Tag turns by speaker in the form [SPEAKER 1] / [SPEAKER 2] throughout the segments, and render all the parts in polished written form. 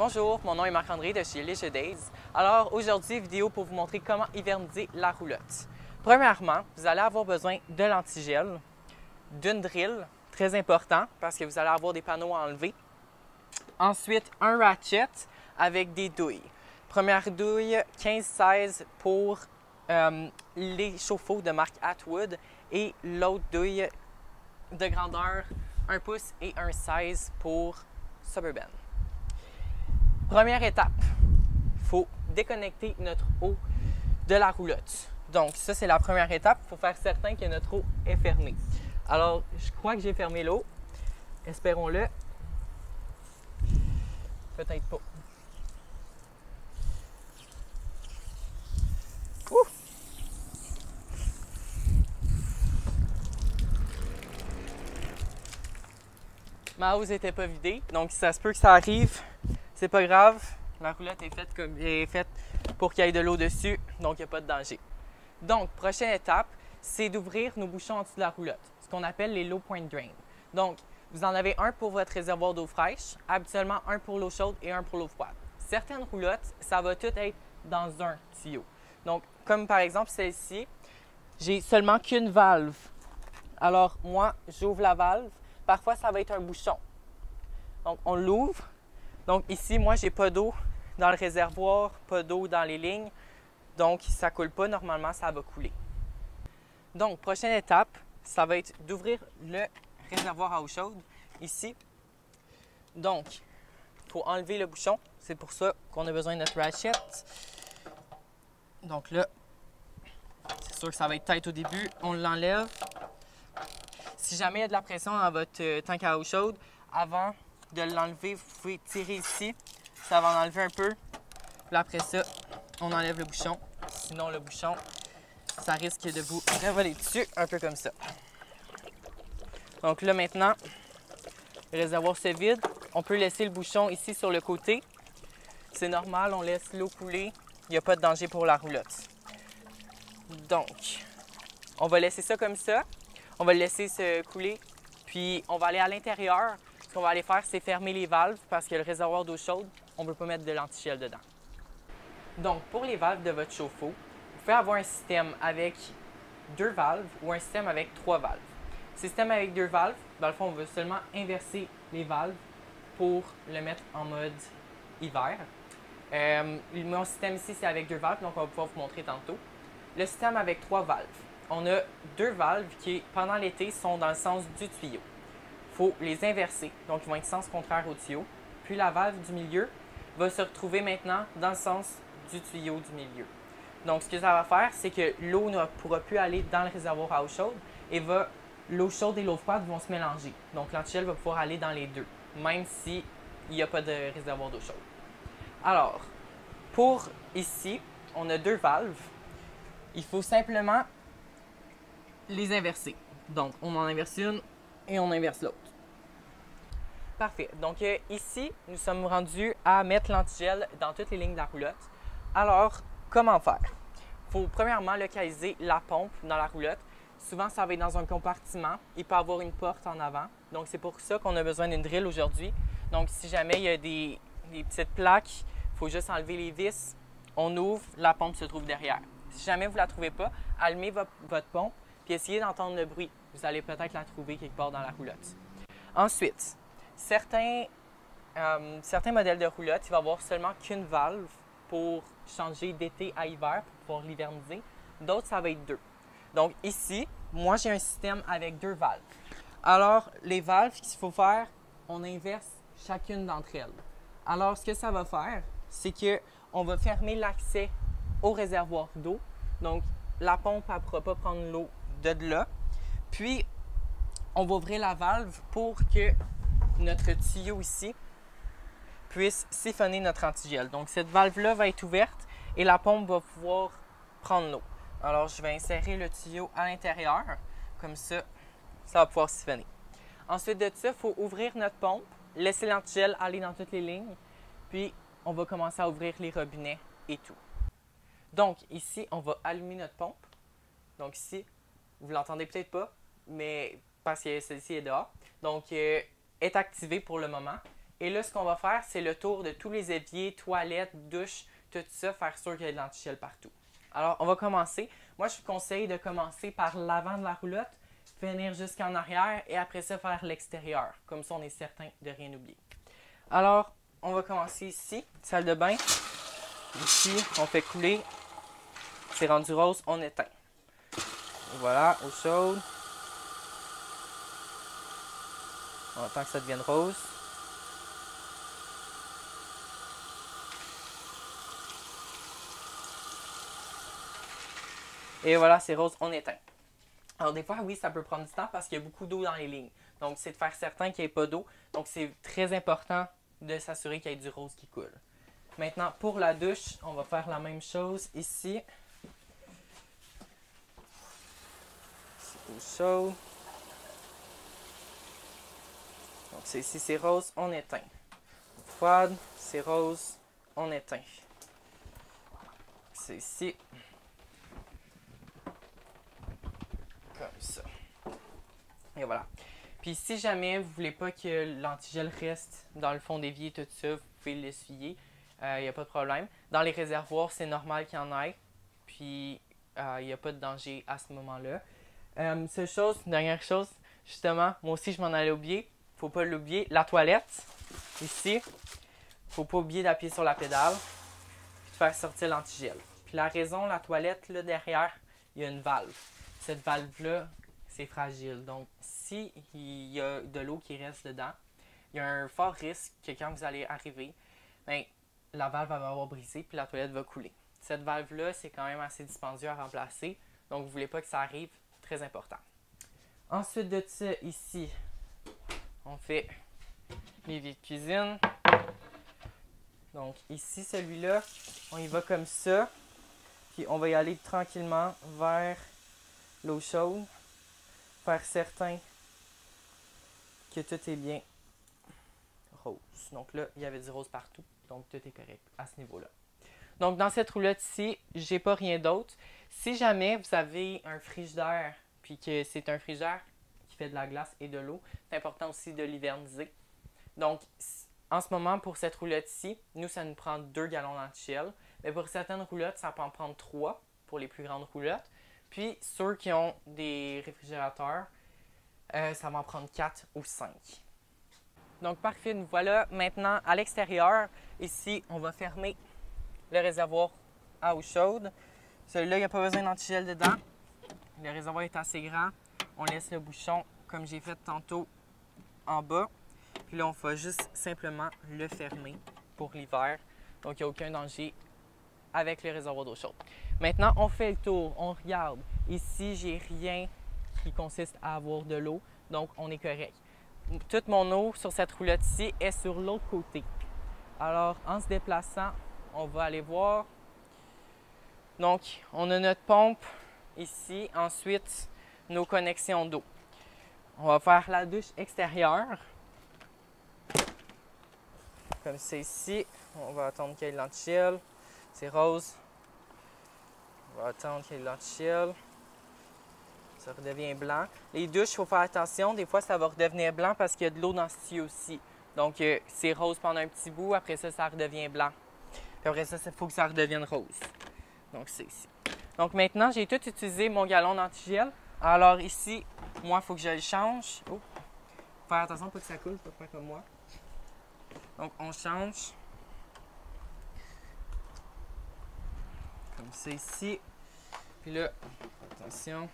[SPEAKER 1] Bonjour, mon nom est Marc-André de chez Leisure Days. Alors aujourd'hui, vidéo pour vous montrer comment hiverniser la roulotte. Premièrement, vous allez avoir besoin de l'antigel, d'une drill, très important parce que vous allez avoir des panneaux à enlever. Ensuite, un ratchet avec des douilles. Première douille, 15-16 pour les chauffe-eau de marque Atwood et l'autre douille de grandeur 1 pouce et un 16 pour Suburban. Première étape, il faut déconnecter notre eau de la roulotte. Donc ça, c'est la première étape. Il faut faire certain que notre eau est fermée. Alors, je crois que j'ai fermé l'eau. Espérons-le. Peut-être pas. Ouh! Ma hose n'était pas vidée, donc ça se peut que ça arrive. C'est pas grave. La roulotte est faite pour qu'il y ait de l'eau dessus, donc il n'y a pas de danger. Donc, prochaine étape, c'est d'ouvrir nos bouchons en dessous de la roulotte, ce qu'on appelle les low point drain. Donc, vous en avez un pour votre réservoir d'eau fraîche, habituellement un pour l'eau chaude et un pour l'eau froide. Certaines roulottes, ça va tout être dans un tuyau. Donc, comme par exemple celle-ci, j'ai seulement qu'une valve. Alors, moi, j'ouvre la valve. Parfois, ça va être un bouchon. Donc, on l'ouvre. Donc, ici, moi, j'ai pas d'eau dans le réservoir, pas d'eau dans les lignes. Donc, ça ne coule pas. Normalement, ça va couler. Donc, prochaine étape, ça va être d'ouvrir le réservoir à eau chaude, ici. Donc, il faut enlever le bouchon. C'est pour ça qu'on a besoin de notre ratchet. Donc là, c'est sûr que ça va être tight au début. On l'enlève. Si jamais il y a de la pression dans votre tank à eau chaude, avant de l'enlever, vous pouvez tirer ici. Ça va en enlever un peu. Puis après ça, on enlève le bouchon. Sinon, le bouchon, ça risque de vous revoler dessus, un peu comme ça. Donc là, maintenant, le réservoir se vide. On peut laisser le bouchon ici sur le côté. C'est normal, on laisse l'eau couler. Il n'y a pas de danger pour la roulotte. Donc, on va laisser ça comme ça. On va le laisser se couler. Puis, on va aller à l'intérieur. Ce qu'on va aller faire, c'est fermer les valves parce que le réservoir d'eau chaude, on ne peut pas mettre de l'antigel dedans. Donc, pour les valves de votre chauffe-eau, vous pouvez avoir un système avec 2 valves ou un système avec 3 valves. Système avec 2 valves, dans le fond, on veut seulement inverser les valves pour le mettre en mode hiver. Mon système ici, c'est avec 2 valves, donc on va pouvoir vous montrer tantôt. Le système avec 3 valves. On a 2 valves qui, pendant l'été, sont dans le sens du tuyau. Il faut les inverser, donc ils vont être sens contraire au tuyau. Puis la valve du milieu va se retrouver maintenant dans le sens du tuyau du milieu. Donc ce que ça va faire, c'est que l'eau ne pourra plus aller dans le réservoir à eau chaude et l'eau chaude et l'eau froide vont se mélanger. Donc l'antigel va pouvoir aller dans les deux, même s'il n'y a pas de réservoir d'eau chaude. Alors, pour ici, on a 2 valves. Il faut simplement les inverser. Donc, on en inverse une et on inverse l'autre. Parfait. Donc, ici, nous sommes rendus à mettre l'antigel dans toutes les lignes de la roulotte. Alors, comment faire? Il faut premièrement localiser la pompe dans la roulotte. Souvent, ça va être dans un compartiment. Il peut y avoir une porte en avant. Donc, c'est pour ça qu'on a besoin d'une drill aujourd'hui. Donc, si jamais il y a des petites plaques, il faut juste enlever les vis. On ouvre, la pompe se trouve derrière. Si jamais vous ne la trouvez pas, allumez votre pompe puis essayez d'entendre le bruit. Vous allez peut-être la trouver quelque part dans la roulotte. Ensuite, certains modèles de roulotte, il va y avoir seulement qu'une valve pour changer d'été à hiver pour pouvoir l'hiverniser. D'autres, ça va être 2. Donc ici, moi, j'ai un système avec 2 valves. Alors, les valves, ce qu'il faut faire, on inverse chacune d'entre elles. Alors, ce que ça va faire, c'est qu'on va fermer l'accès au réservoir d'eau. Donc, la pompe ne pourra pas prendre l'eau de là. Puis, on va ouvrir la valve pour que notre tuyau ici puisse siphonner notre antigel. Donc, cette valve-là va être ouverte et la pompe va pouvoir prendre l'eau. Alors, je vais insérer le tuyau à l'intérieur. Comme ça, ça va pouvoir siphonner. Ensuite de ça, il faut ouvrir notre pompe, laisser l'antigel aller dans toutes les lignes. Puis, on va commencer à ouvrir les robinets et tout. Donc, ici, on va allumer notre pompe. Donc ici, vous ne l'entendez peut-être pas, mais parce que celle-ci est dehors. Donc, est activée pour le moment. Et là, ce qu'on va faire, c'est le tour de tous les éviers, toilettes, douches, tout ça, faire sûr qu'il y a de l'antigel partout. Alors, on va commencer. Moi, je vous conseille de commencer par l'avant de la roulotte, finir jusqu'en arrière et après ça, faire l'extérieur. Comme ça, on est certain de rien oublier. Alors, on va commencer ici, salle de bain. Ici, on fait couler. C'est rendu rose, on éteint. Voilà, eau chaude. On attend que ça devienne rose. Et voilà, c'est rose, on éteint. Alors des fois, oui, ça peut prendre du temps parce qu'il y a beaucoup d'eau dans les lignes. Donc, c'est de faire certain qu'il n'y ait pas d'eau. Donc, c'est très important de s'assurer qu'il y ait du rose qui coule. Maintenant, pour la douche, on va faire la même chose ici. C'est eau chaude. Donc, c'est ici, c'est rose, on éteint. Froide, c'est rose, on éteint. C'est ici. Comme ça. Et voilà. Puis si jamais vous ne voulez pas que l'antigel reste dans le fond d'évier et tout ça, vous pouvez l'essuyer. Il n'y a pas de problème. Dans les réservoirs, c'est normal qu'il y en ait. Puis il n'y a pas de danger à ce moment-là. Seule chose, dernière chose, justement, moi aussi je m'en allais oublier. Faut pas l'oublier. La toilette, ici, faut pas oublier d'appuyer sur la pédale et de faire sortir l'antigel. Puis la raison, la toilette, là derrière, il y a une valve. Cette valve-là, c'est fragile. Donc, s'il y a de l'eau qui reste dedans, il y a un fort risque que quand vous allez arriver, bien, la valve va avoir brisé puis la toilette va couler. Cette valve-là, c'est quand même assez dispendieux à remplacer. Donc, vous ne voulez pas que ça arrive. Très important. Ensuite de ça, ici, on fait l'évier de cuisine. Donc, ici, celui-là, on y va comme ça. Puis, on va y aller tranquillement vers l'eau chaude. Faire certain que tout est bien rose. Donc là, il y avait du rose partout. Donc, tout est correct à ce niveau-là. Donc, dans cette roulotte ici, j'ai pas rien d'autre. Si jamais vous avez un frigidaire, puis que c'est un frigidaire qui fait de la glace et de l'eau, c'est important aussi de l'hiverniser. Donc, en ce moment, pour cette roulotte-ci, nous, ça nous prend 2 gallons d'antigel. Mais pour certaines roulottes, ça peut en prendre 3 pour les plus grandes roulottes. Puis, ceux qui ont des réfrigérateurs, ça va en prendre 4 ou 5. Donc, parfait. Nous voilà maintenant à l'extérieur. Ici, on va fermer le réservoir à eau chaude. Celui-là, il n'y a pas besoin d'antigel dedans. Le réservoir est assez grand. On laisse le bouchon, comme j'ai fait tantôt, en bas. Puis là, on va juste simplement le fermer pour l'hiver. Donc, il n'y a aucun danger avec le réservoir d'eau chaude. Maintenant, on fait le tour. On regarde. Ici, j'ai rien qui consiste à avoir de l'eau. Donc, on est correct. Toute mon eau sur cette roulotte-ci est sur l'autre côté. Alors, en se déplaçant, on va aller voir. Donc, on a notre pompe ici. Ensuite, nos connexions d'eau. On va faire la douche extérieure. Comme c'est ici. On va attendre qu'il y ait de l'antigel. C'est rose. On va attendre qu'il y ait de l'antigel. Ça redevient blanc. Les douches, il faut faire attention. Des fois, ça va redevenir blanc parce qu'il y a de l'eau dans ce tuyau aussi. Donc, c'est rose pendant un petit bout. Après ça, ça redevient blanc. Puis après ça, il faut que ça redevienne rose. Donc, c'est ici. Donc, maintenant, j'ai tout utilisé mon gallon d'antigel. Alors, ici, moi, il faut que je le change. Oh. Faire attention pour que ça coule, pas faire comme moi. Donc, on change. Comme ça ici. Puis là, attention.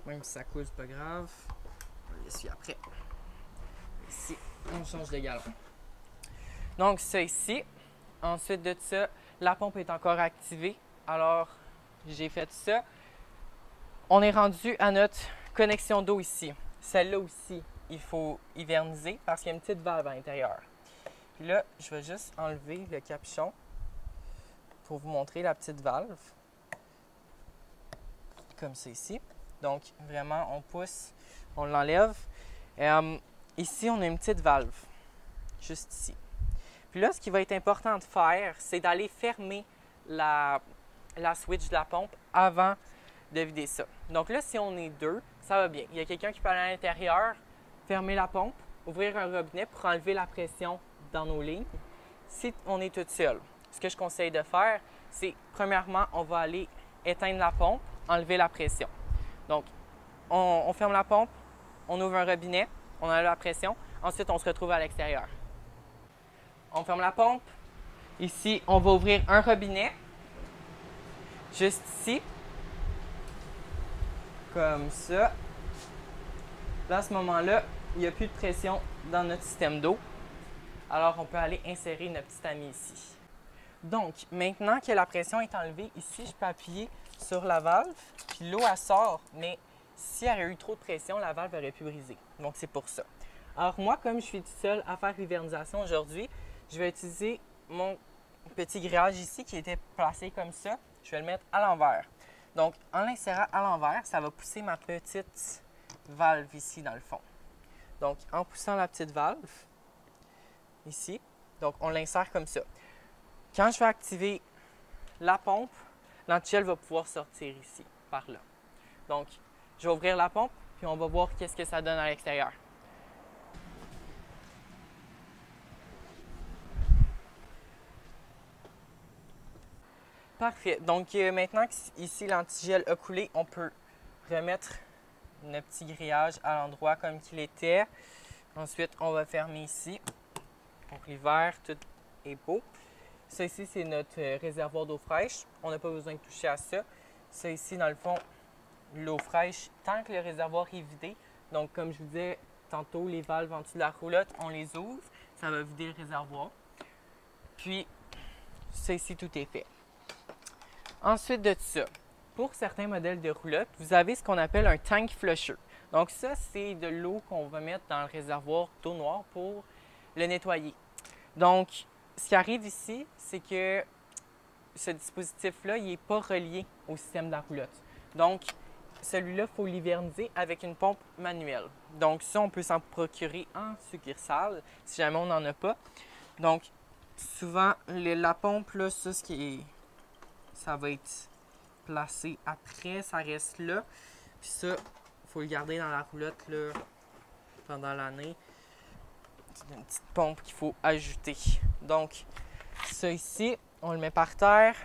[SPEAKER 1] Même si ça coule, c'est pas grave. On va l'essuyer après. Ici, on change de gallon. Donc, ça ici. Ensuite de ça, la pompe est encore activée. Alors, j'ai fait ça. On est rendu à notre connexion d'eau ici. Celle-là aussi, il faut hiverniser parce qu'il y a une petite valve à l'intérieur. Puis là, je vais juste enlever le capuchon pour vous montrer la petite valve. Comme c'est ici. Donc, vraiment, on pousse, on l'enlève. Ici, on a une petite valve, juste ici. Puis là, ce qui va être important de faire, c'est d'aller fermer la switch de la pompe avant de vider ça. Donc là, si on est 2, ça va bien. Il y a quelqu'un qui peut aller à l'intérieur, fermer la pompe, ouvrir un robinet pour enlever la pression dans nos lignes. Si on est toute seule, ce que je conseille de faire, c'est premièrement, on va aller éteindre la pompe, enlever la pression. Donc, on ferme la pompe, on ouvre un robinet, on enlève la pression, ensuite on se retrouve à l'extérieur. On ferme la pompe. Ici, on va ouvrir un robinet, juste ici, comme ça. Là, à ce moment-là, il n'y a plus de pression dans notre système d'eau. Alors, on peut aller insérer notre petit ami ici. Donc, maintenant que la pression est enlevée, ici, je peux appuyer sur la valve, puis l'eau, elle sort, mais s'il y avait eu trop de pression, la valve aurait pu briser. Donc, c'est pour ça. Alors, moi, comme je suis toute seule à faire l'hivernisation aujourd'hui, je vais utiliser mon petit grillage ici qui était placé comme ça. Je vais le mettre à l'envers. Donc, en l'insérant à l'envers, ça va pousser ma petite valve ici dans le fond. Donc, en poussant la petite valve, ici, donc on l'insère comme ça. Quand je vais activer la pompe, l'antigel va pouvoir sortir ici, par là. Donc, je vais ouvrir la pompe, puis on va voir qu'est-ce que ça donne à l'extérieur. Parfait. Donc, maintenant qu'ici l'antigel a coulé, on peut remettre notre petit grillage à l'endroit comme qu'il était. Ensuite, on va fermer ici. Donc, l'hiver, tout est beau. Ça ici, c'est notre réservoir d'eau fraîche. On n'a pas besoin de toucher à ça. Ça ici, dans le fond, l'eau fraîche, tant que le réservoir est vidé. Donc, comme je vous disais tantôt, les valves en dessous de la roulotte, on les ouvre. Ça va vider le réservoir. Puis, ça ici, tout est fait. Ensuite de ça, pour certains modèles de roulotte, vous avez ce qu'on appelle un tank flusher. Donc ça, c'est de l'eau qu'on va mettre dans le réservoir d'eau noire pour le nettoyer. Donc, ce qui arrive ici, c'est que ce dispositif-là, il n'est pas relié au système de la roulotte. Donc, celui-là, il faut l'hiverniser avec une pompe manuelle. Donc ça, on peut s'en procurer en succursale, si jamais on n'en a pas. Donc, souvent, la pompe, là, ça va être placé après, ça reste là. Puis ça, il faut le garder dans la roulotte là, pendant l'année. C'est une petite pompe qu'il faut ajouter. Donc, ça ici, on le met par terre.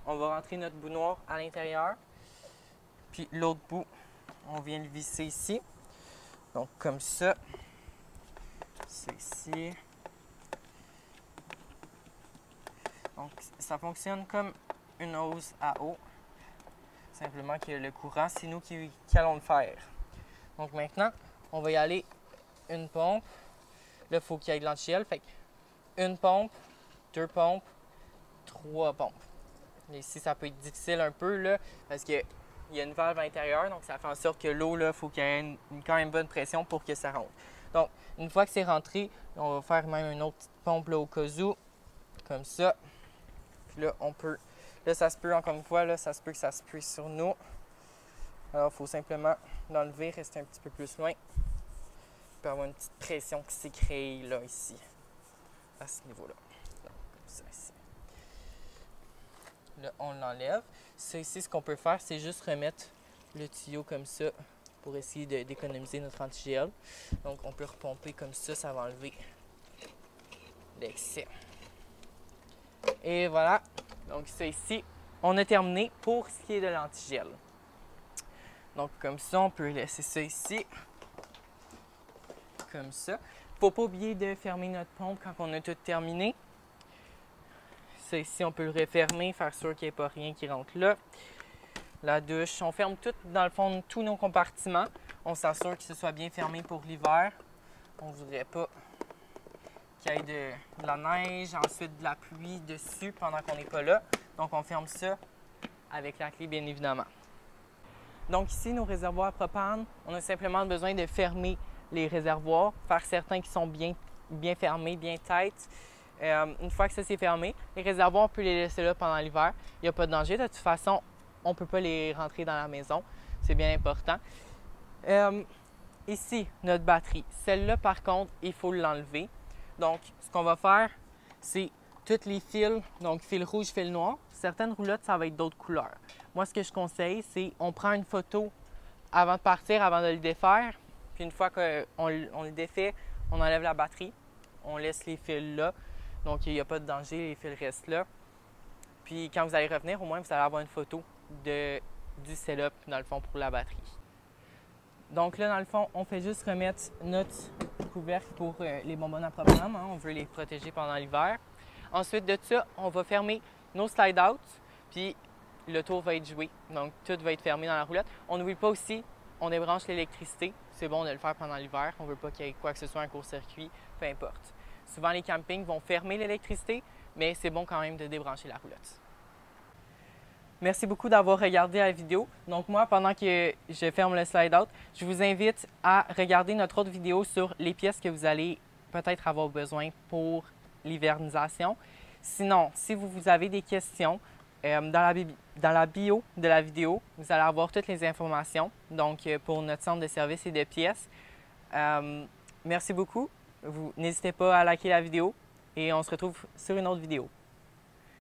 [SPEAKER 1] On va rentrer notre bout noir à l'intérieur. Puis l'autre bout, on vient le visser ici. Donc, comme ça. Ça ici. Donc, ça fonctionne comme une hose à eau. Simplement que le courant, c'est nous qui allons le faire. Donc maintenant, on va y aller une pompe. Là, il faut qu'il y ait de l'antigel. Fait une pompe, 2 pompes, 3 pompes. Et ici, ça peut être difficile un peu là, parce qu'il y a une valve à l'intérieur. Donc ça fait en sorte que l'eau, il faut qu'il y ait quand même bonne pression pour que ça rentre. Donc, une fois que c'est rentré, on va faire même une autre petite pompe là, au cas où. Comme ça. Puis là, on peut. Là, ça se peut, encore une fois, là, ça se peut que ça se puise sur nous. Alors, il faut simplement l'enlever, rester un petit peu plus loin. Il peut y avoir une petite pression qui s'est créée là, ici, à ce niveau-là. Comme ça, ici. Là, on l'enlève. Ça, ici, ce qu'on peut faire, c'est juste remettre le tuyau comme ça pour essayer d'économiser notre antigel. Donc, on peut repomper comme ça va enlever l'excès. Et voilà. Donc ça ici, on a terminé pour ce qui est de l'antigel. Donc comme ça, on peut laisser ça ici. Comme ça. Il ne faut pas oublier de fermer notre pompe quand on a tout terminé. Ça ici, on peut le refermer, faire sûr qu'il n'y ait pas rien qui rentre là. La douche, on ferme tout, dans le fond, tous nos compartiments. On s'assure que ce soit bien fermé pour l'hiver. On ne voudrait pas qu'il y ait de la neige, ensuite de la pluie dessus pendant qu'on n'est pas là. Donc, on ferme ça avec la clé, bien évidemment. Donc ici, nos réservoirs à propane, on a simplement besoin de fermer les réservoirs, faire certains qui sont bien fermés, bien têtes. Une fois que ça c'est fermé, les réservoirs, on peut les laisser là pendant l'hiver. Il n'y a pas de danger. De toute façon, on ne peut pas les rentrer dans la maison. C'est bien important. Ici, notre batterie. Celle-là, par contre, il faut l'enlever. Donc, ce qu'on va faire, c'est tous les fils, donc fil rouge, fil noir. Certaines roulottes, ça va être d'autres couleurs. Moi, ce que je conseille, c'est on prend une photo avant de partir, avant de le défaire. Puis une fois qu'on le défait, on enlève la batterie. on laisse les fils là. Donc, il n'y a pas de danger, les fils restent là. Puis, quand vous allez revenir, au moins, vous allez avoir une photo du setup, dans le fond, pour la batterie. Donc là, dans le fond, on fait juste remettre notre couvercle pour les bonbonnes à propane. On veut les protéger pendant l'hiver. Ensuite de ça, on va fermer nos slide-out, puis le tour va être joué. Donc, tout va être fermé dans la roulotte. On n'oublie pas aussi, on débranche l'électricité. C'est bon de le faire pendant l'hiver. On ne veut pas qu'il y ait quoi que ce soit, un court-circuit, peu importe. Souvent, les campings vont fermer l'électricité, mais c'est bon quand même de débrancher la roulotte. Merci beaucoup d'avoir regardé la vidéo. Donc moi, pendant que je ferme le slide-out, je vous invite à regarder notre autre vidéo sur les pièces que vous allez peut-être avoir besoin pour l'hivernisation. Sinon, si vous avez des questions, dans la bio de la vidéo, vous allez avoir toutes les informations donc pour notre centre de services et de pièces. Merci beaucoup. N'hésitez pas à liker la vidéo et on se retrouve sur une autre vidéo.